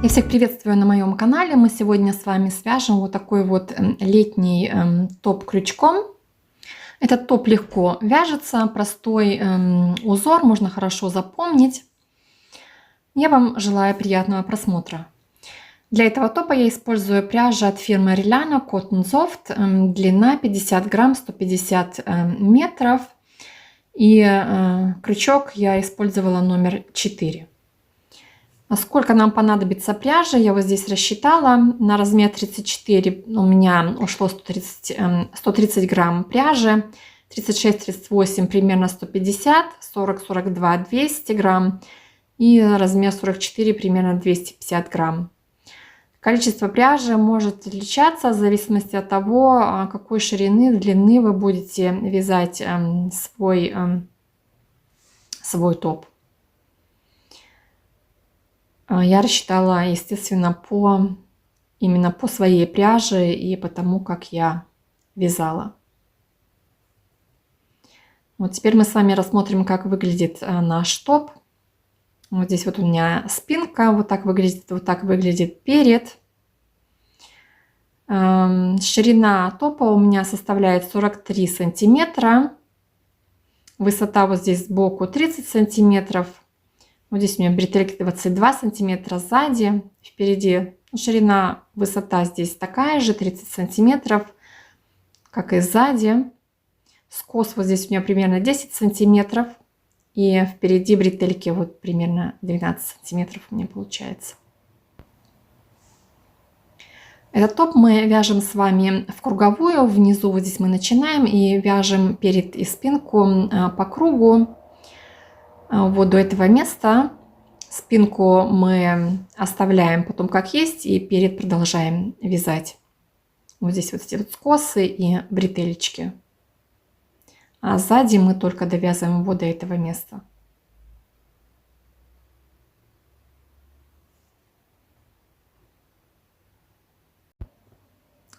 Я всех приветствую на моем канале. Мы сегодня с вами свяжем вот такой вот летний топ крючком. Этот топ легко вяжется, простой узор, можно хорошо запомнить. Я вам желаю приятного просмотра. Для этого топа я использую пряжу от фирмы Rillana Cotton Soft, длина 50 грамм, 150 метров. И крючок я использовала номер 4. Сколько нам понадобится пряжи, я вот здесь рассчитала. На размер 34 у меня ушло 130 грамм пряжи, 36-38 примерно 150, 40-42 200 грамм и размер 44 примерно 250 грамм. Количество пряжи может отличаться в зависимости от того, какой ширины, длины вы будете вязать свой топ. Я рассчитала, естественно, именно по своей пряже и по тому, как я вязала. Вот теперь мы с вами рассмотрим, как выглядит наш топ. Вот здесь вот у меня спинка, вот так выглядит перед. Ширина топа у меня составляет 43 сантиметра. Высота вот здесь сбоку 30 сантиметров. Вот здесь у меня бретельки 22 сантиметра сзади, впереди. Ширина, высота здесь такая же, 30 сантиметров, как и сзади. Скос вот здесь у меня примерно 10 сантиметров. И впереди бретельки вот примерно 12 сантиметров у меня получается. Этот топ мы вяжем с вами в круговую. Внизу вот здесь мы начинаем и вяжем перед и спинку по кругу. Вот до этого места. Спинку мы оставляем потом как есть и перед продолжаем вязать. Вот здесь вот эти вот скосы и бретелечки. А сзади мы только довязываем вот до этого места.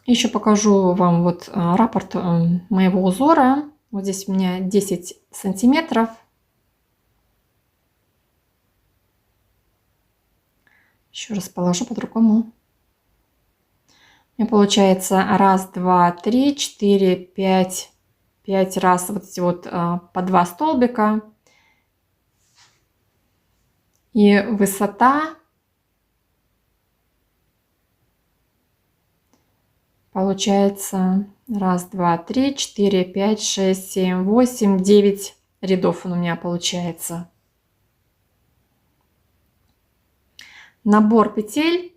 Еще покажу вам вот раппорт моего узора. Вот здесь у меня 10 сантиметров. Еще раз положу по-другому. У меня получается 1, 2, 3, 4, 5 раз вот эти вот по 2 столбика. И высота получается 1, 2, 3, 4, 5, 6, 7, 8, 9 рядов он у меня получается. Набор петель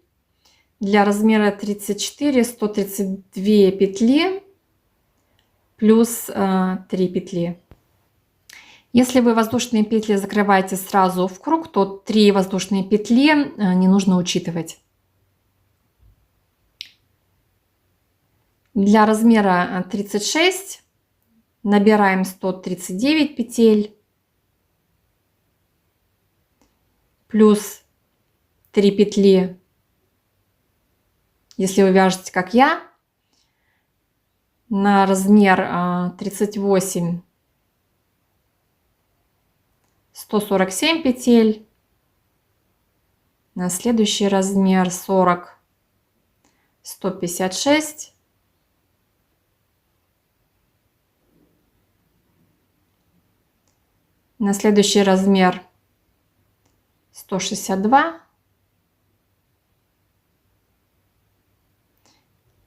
для размера 34, 132 петли плюс 3 петли. Если вы воздушные петли закрываете сразу в круг, то 3 воздушные петли не нужно учитывать. Для размера 36 набираем 139 петель плюс 3 петли, если вы вяжете как я, на размер 38 147 петель, на следующий размер 40 156, на следующий размер 162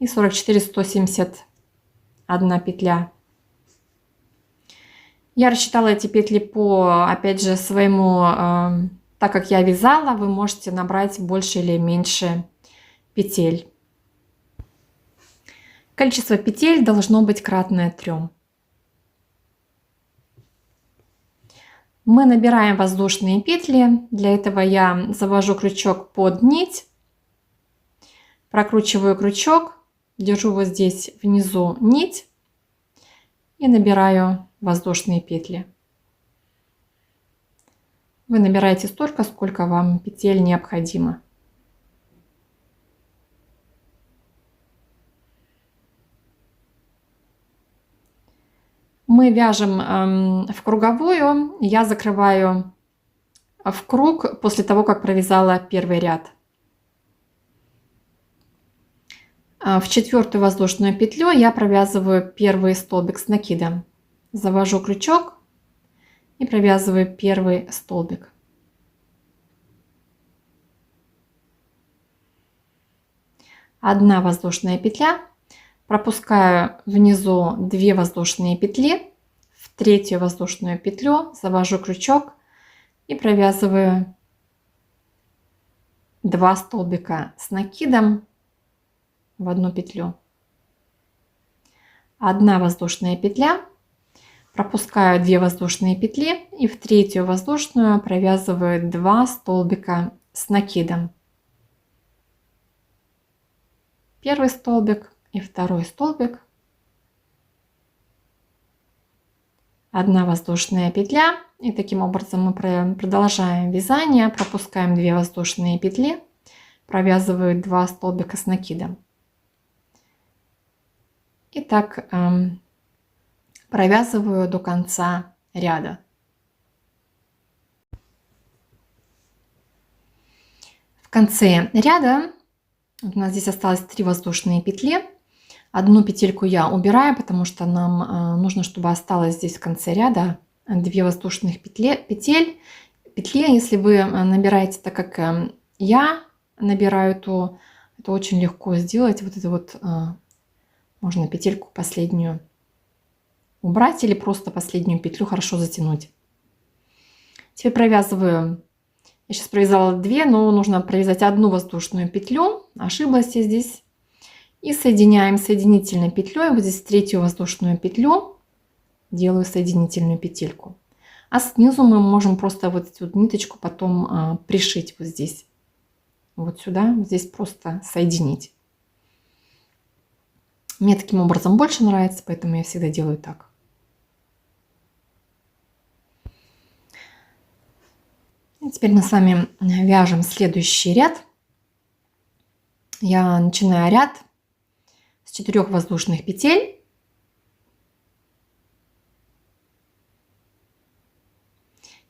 и 44 171 петля. Я рассчитала эти петли по, опять же, своему, так как я вязала, вы можете набрать больше или меньше петель. Количество петель должно быть кратное 3. Мы набираем воздушные петли. Для этого я завожу крючок под нить, прокручиваю крючок, держу вот здесь внизу нить и набираю воздушные петли. Вы набираете столько, сколько вам петель необходимо. Мы вяжем в круговую. Я закрываю в круг после того, как провязала первый ряд. В четвертую воздушную петлю я провязываю первый столбик с накидом. Завожу крючок и провязываю первый столбик. Одна воздушная петля, пропускаю внизу 2 воздушные петли, в третью воздушную петлю завожу крючок и провязываю 2 столбика с накидом в одну петлю. Одна воздушная петля, пропускаю 2 воздушные петли и в третью воздушную провязываю 2 столбика с накидом. Первый столбик и второй столбик. Одна воздушная петля. И таким образом мы продолжаем вязание. Пропускаем 2 воздушные петли. Провязываю 2 столбика с накидом. И так провязываю до конца ряда. В конце ряда у нас здесь осталось 3 воздушные петли. Одну петельку я убираю, потому что нам нужно, чтобы осталось здесь в конце ряда 2 воздушных петли. Если вы набираете так, как я набираю, то это очень легко сделать. Вот это вот можно петельку последнюю убрать или просто последнюю петлю хорошо затянуть. Теперь провязываю. Я сейчас провязала 2, но нужно провязать одну воздушную петлю. Ошиблась я здесь. И соединяем соединительной петлей. Вот здесь третью воздушную петлю делаю соединительную петельку. А снизу мы можем просто вот эту вот ниточку потом пришить вот здесь. Вот сюда, вот здесь просто соединить. Мне таким образом больше нравится, поэтому я всегда делаю так. И теперь мы с вами вяжем следующий ряд. Я начинаю ряд с 4 воздушных петель.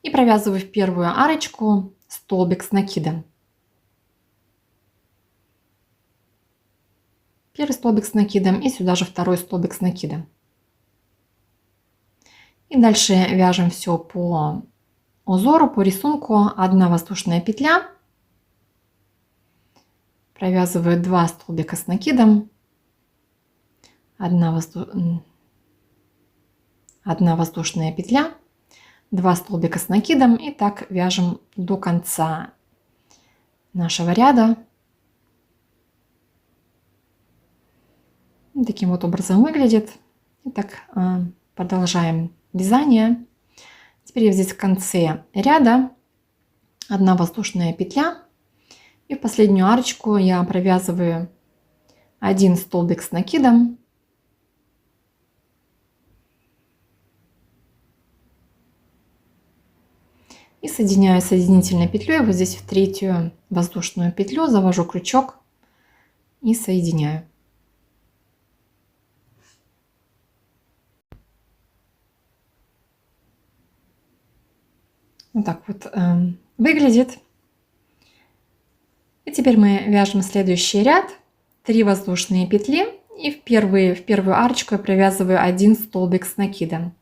И провязываю в первую арочку столбик с накидом. Первый столбик с накидом и сюда же второй столбик с накидом. И дальше вяжем все по узору, по рисунку. Одна воздушная петля. Провязываю 2 столбика с накидом. Одна воздушная петля. 2 столбика с накидом. И так вяжем до конца нашего ряда. Таким вот образом выглядит. Итак, продолжаем вязание. Теперь я здесь в конце ряда одна воздушная петля. И в последнюю арочку я провязываю 1 столбик с накидом. И соединяю соединительной петлей вот здесь в третью воздушную петлю, завожу крючок и соединяю. Вот так вот выглядит. И теперь мы вяжем следующий ряд. 3 воздушные петли. И в первую арочку я провязываю 1 столбик с накидом.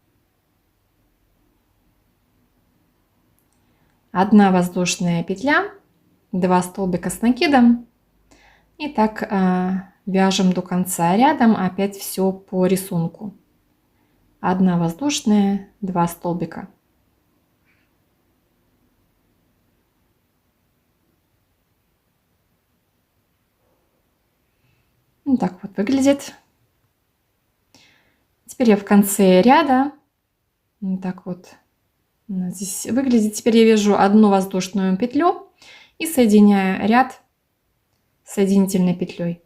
1 воздушная петля, 2 столбика с накидом. И так вяжем до конца рядом. Опять все по рисунку. 1 воздушная, 2 столбика. Вот так вот выглядит. Теперь я в конце ряда. Вот так вот здесь выглядит. Теперь я вяжу 1 воздушную петлю и соединяю ряд соединительной петлей.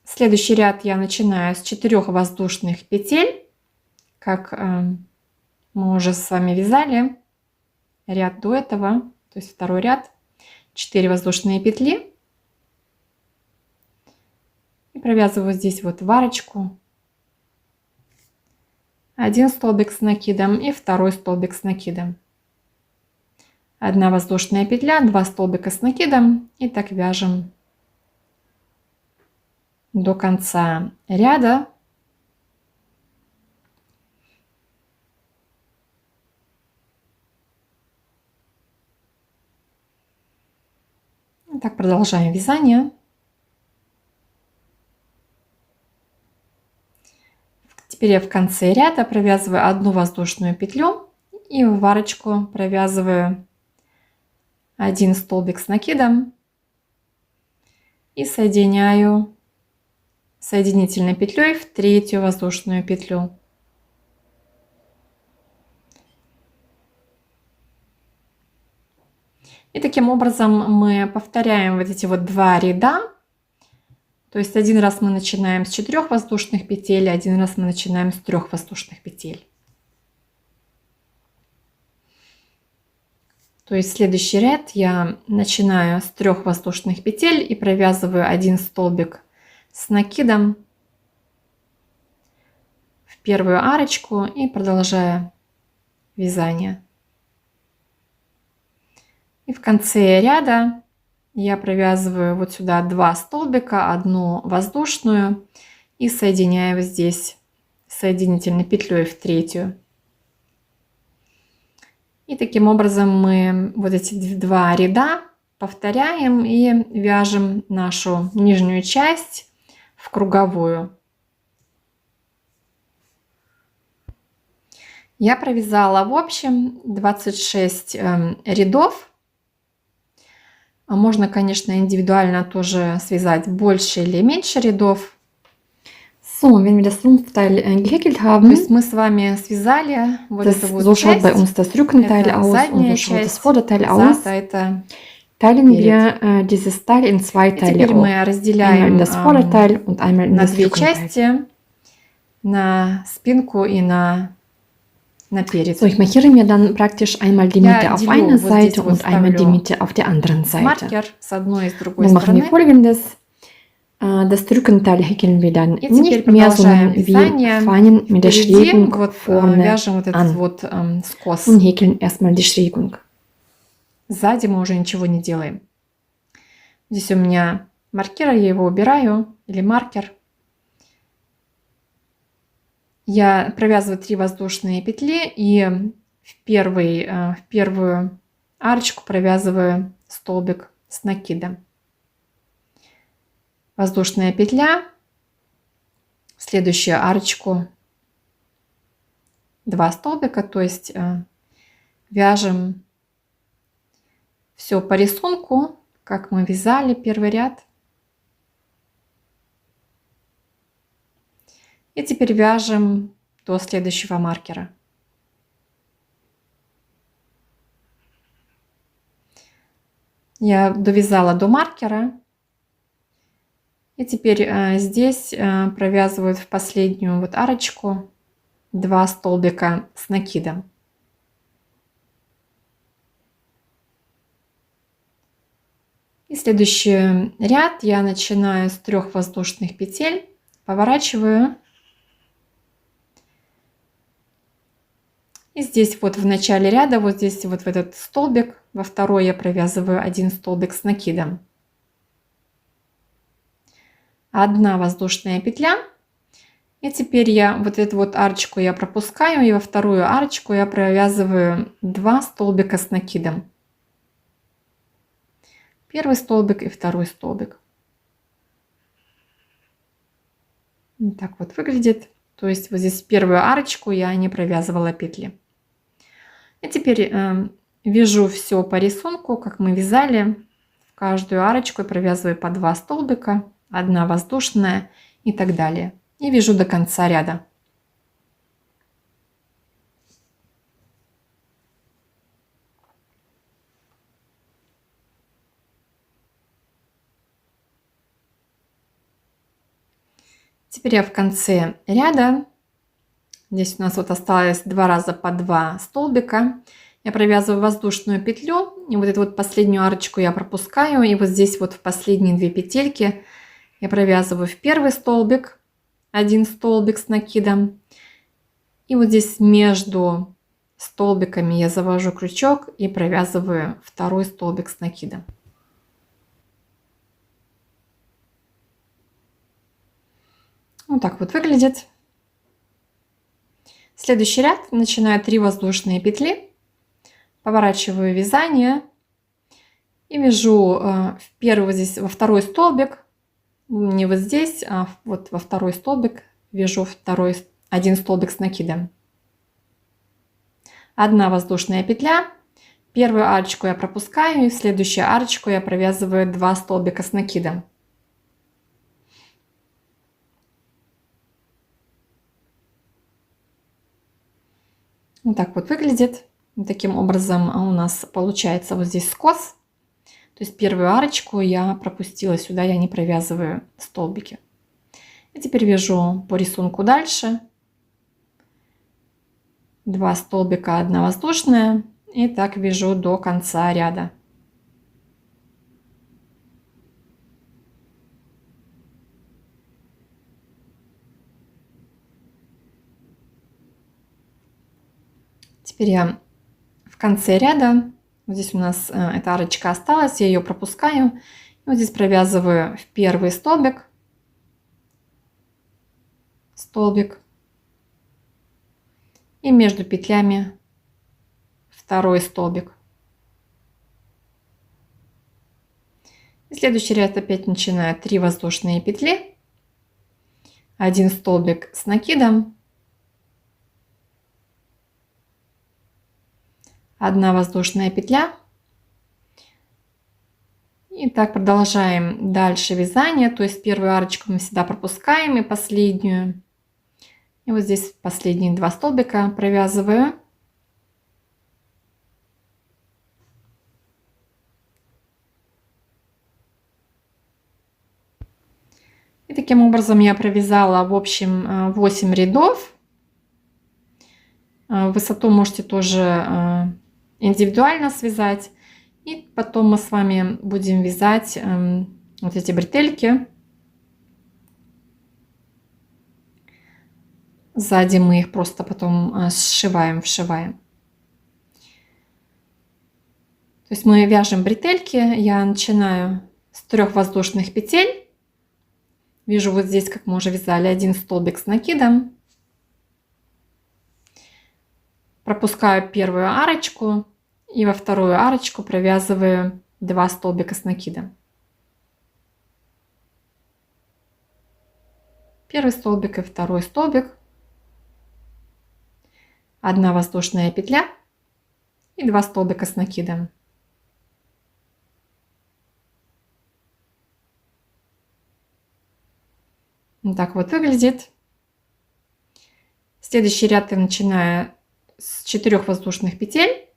Следующий ряд я начинаю с 4 воздушных петель, как мы уже с вами вязали ряд до этого, то есть второй ряд, 4 воздушные петли. И провязываю здесь вот в арочку 1 столбик с накидом и 2 столбик с накидом. 1 воздушная петля, 2 столбика с накидом, и так вяжем до конца ряда. Так продолжаем вязание. Теперь я в конце ряда провязываю 1 воздушную петлю и в арочку провязываю 1 столбик с накидом и соединяю соединительной петлей в 3-ю воздушную петлю. И таким образом мы повторяем вот эти вот 2 ряда. То есть один раз мы начинаем с 4 воздушных петель, один раз мы начинаем с 3 воздушных петель. То есть следующий ряд я начинаю с 3 воздушных петель и провязываю 1 столбик с накидом в 1-ю арочку и продолжаю вязание. И в конце ряда я провязываю вот сюда 2 столбика, 1 воздушную и соединяю вот здесь соединительной петлей в 3-ю. И таким образом мы вот эти 2 ряда повторяем и вяжем нашу нижнюю часть в круговую. Я провязала в общем 26 рядов. Можно, конечно, индивидуально тоже связать больше или меньше рядов. So, wenn wir das Rumpfteil gehäkelt То haben, есть мы с вами связали вот das, эту вот so schaut часть. bei uns das Rückenteil Это aus und so задняя schaut das часть, Vorderteil aus. зад, это Teilen перед. wir dieses Teil in 2 И Teile теперь auf. мы Einmal in разделяем das Vorderteil und einmal in на das 2 Rückenteil. части, на спинку и на перед. So, ich markiere mir dann praktisch einmal die Mitte auf делю einer вот здесь Seite вот und einmal die ставлю Mitte auf der anderen Seite. Маркер с одной и с другой Dann machen wir стороны. folgendes. Das Rückenteil häkeln wir dann И теперь nicht mehr, продолжаем sondern wir вязание. fangen mit der Впереди Schrägung вот vorne вяжем вот этот an вот скос. und häkeln erstmal die Schrägung. Сзади мы уже ничего не делаем. Здесь у меня маркер, я его убираю, или маркер. Я провязываю 3 воздушные петли и в первую арочку провязываю столбик с накидом. Воздушная петля, в следующую арочку 2 столбика, то есть вяжем все по рисунку, как мы вязали первый ряд. И теперь вяжем до следующего маркера. Я довязала до маркера. И теперь здесь провязываю в последнюю вот арочку 2 столбика с накидом. И следующий ряд я начинаю с 3 воздушных петель, поворачиваю. И здесь вот в начале ряда, вот здесь вот в этот столбик, во второй я провязываю 1 столбик с накидом. 1 воздушная петля. И теперь я вот эту вот арочку я пропускаю, и во вторую арочку я провязываю 2 столбика с накидом. Первый столбик и второй столбик. Вот так вот выглядит. То есть вот здесь первую арочку я не провязывала петли. И теперь вяжу все по рисунку, как мы вязали. В каждую арочку я провязываю по 2 столбика, 1 воздушная и так далее. И вяжу до конца ряда. Теперь я в конце ряда, здесь у нас вот осталось 2 раза по 2 столбика, я провязываю воздушную петлю, и вот эту вот последнюю арочку я пропускаю, и вот здесь вот в последние 2 петельки я провязываю в первый столбик 1 столбик с накидом, и вот здесь между столбиками я завожу крючок и провязываю второй столбик с накидом. Вот так вот выглядит. Следующий ряд начинаю 3 воздушные петли, поворачиваю вязание и вяжу в первый здесь во второй столбик, не вот здесь, а вот во второй столбик вяжу один столбик с накидом. 1 воздушная петля, первую арочку я пропускаю, и в следующую арочку я провязываю 2 столбика с накидом. Вот так вот выглядит. Таким образом у нас получается вот здесь скос. То есть первую арочку я пропустила сюда, я не провязываю столбики. И теперь вяжу по рисунку дальше. 2 столбика, 1 воздушная. И так вяжу до конца ряда. Теперь я в конце ряда, вот здесь у нас эта арочка осталась, я ее пропускаю. И вот здесь провязываю в первый столбик, и между петлями второй столбик. И следующий ряд опять начинаю 3 воздушные петли, 1 столбик с накидом, 1 воздушная петля. И так продолжаем дальше вязание, то есть первую арочку мы всегда пропускаем и последнюю. И вот здесь последние 2 столбика провязываю. И таким образом я провязала в общем 8 рядов. Высоту можете тоже индивидуально связать. И потом мы с вами будем вязать вот эти бретельки. Сзади мы их просто потом вшиваем. То есть мы вяжем бретельки. Я начинаю с 3 воздушных петель. Вяжу вот здесь, как мы уже вязали, 1 столбик с накидом. Пропускаю первую арочку и во вторую арочку провязываю 2 столбика с накидом. Первый столбик и второй столбик. 1 воздушная петля и 2 столбика с накидом. Вот так вот выглядит. Следующий ряд я начинаю с 4 воздушных петель.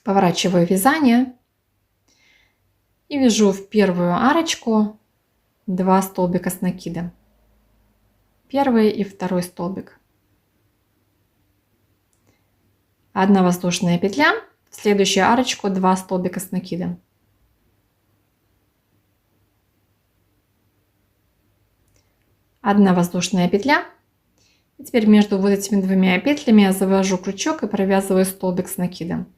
Поворачиваю вязание и вяжу в первую арочку 2 столбика с накидом. Первый и второй столбик. 1 воздушная петля, в следующую арочку 2 столбика с накидом. 1 воздушная петля. И теперь между вот этими 2 петлями я завожу крючок и провязываю столбик с накидом.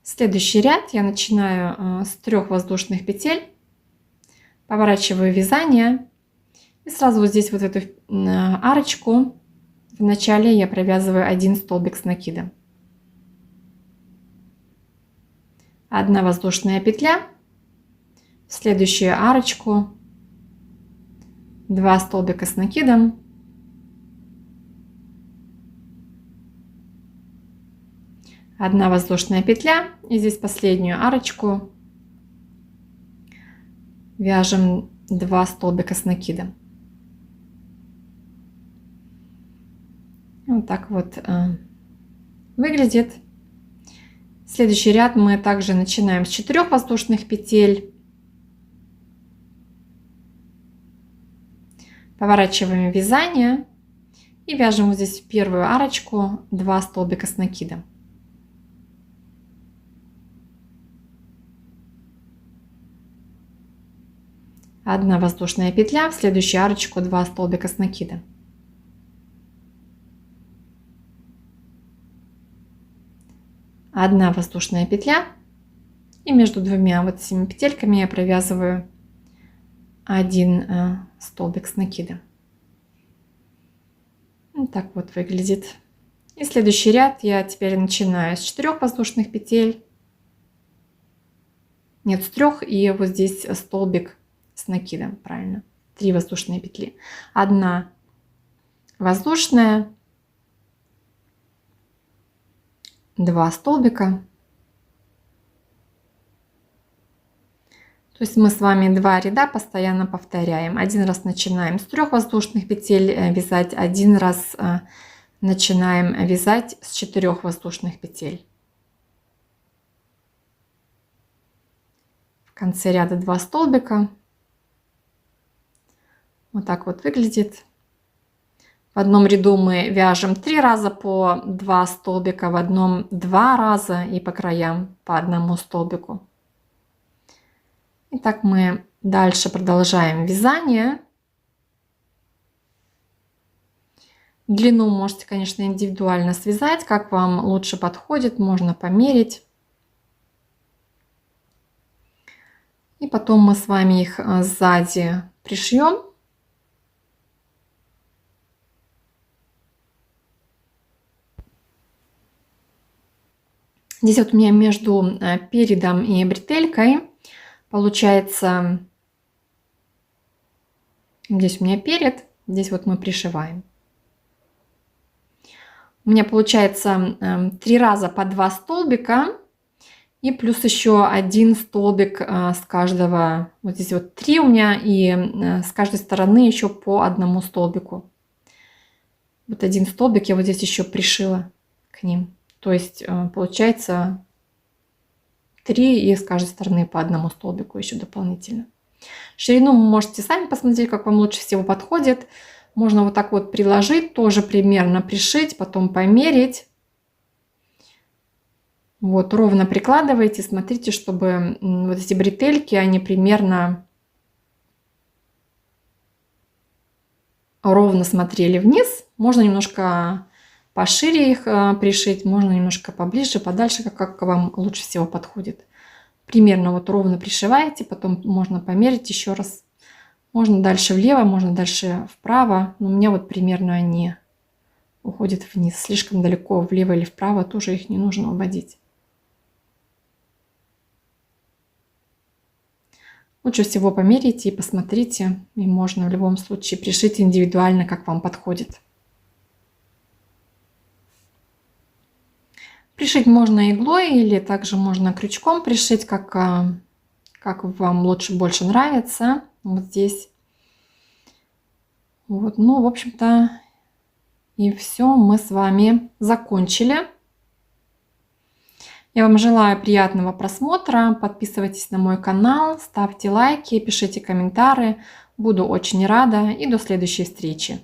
Следующий ряд я начинаю с 3 воздушных петель, поворачиваю вязание и сразу вот здесь вот эту арочку в начале я провязываю 1 столбик с накидом. 1 воздушная петля, в следующую арочку 2 столбика с накидом, 1 воздушная петля, и здесь последнюю арочку вяжем 2 столбика с накидом. Вот так вот выглядит. Следующий ряд мы также начинаем с 4 воздушных петель, поворачиваем вязание и вяжем вот здесь в первую арочку 2 столбика с накидом. 1 воздушная петля, в следующую арочку 2 столбика с накида. Одна воздушная петля, и между двумя вот этими петельками я провязываю 1 столбик с накида. Вот так вот выглядит. И следующий ряд я теперь начинаю с 4 воздушных петель. Нет, с 3, и вот здесь столбик с накидом, правильно. 3 воздушные петли. 1 воздушная, 2 столбика. То есть мы с вами 2 ряда постоянно повторяем. Один раз начинаем с 3 воздушных петель вязать, один раз начинаем вязать с 4 воздушных петель. В конце ряда 2 столбика. Вот так вот выглядит. В одном ряду мы вяжем 3 раза по 2 столбика, в одном 2 раза и по краям по 1 столбику. Итак, мы дальше продолжаем вязание. Длину можете, конечно, индивидуально связать, как вам лучше подходит, можно померить. И потом мы с вами их сзади пришьем. Здесь вот у меня между передом и бретелькой получается, здесь у меня перед, здесь вот мы пришиваем. У меня получается 3 раза по 2 столбика и плюс еще 1 столбик с каждого. Вот здесь вот 3 у меня, и с каждой стороны еще по 1 столбику. Вот 1 столбик я вот здесь еще пришила к ним. То есть получается 3 и с каждой стороны по 1 столбику еще дополнительно. Ширину вы можете сами посмотреть, как вам лучше всего подходит. Можно вот так вот приложить, тоже примерно пришить, потом померить. Вот, ровно прикладывайте, смотрите, чтобы вот эти бретельки, они примерно ровно смотрели вниз. Можно немножко пошире их пришить, можно немножко поближе, подальше, как вам лучше всего подходит. Примерно вот ровно пришиваете, потом можно померить еще раз. Можно дальше влево, можно дальше вправо. Но у меня вот примерно они уходят вниз. Слишком далеко влево или вправо тоже их не нужно уводить. Лучше всего померите и посмотрите. И можно в любом случае пришить индивидуально, как вам подходит. Пришить можно иглой или также можно крючком пришить, как вам лучше, больше нравится. Вот здесь. Вот, ну, в общем-то, и все, мы с вами закончили. Я вам желаю приятного просмотра. Подписывайтесь на мой канал, ставьте лайки, пишите комментарии. Буду очень рада и до следующей встречи.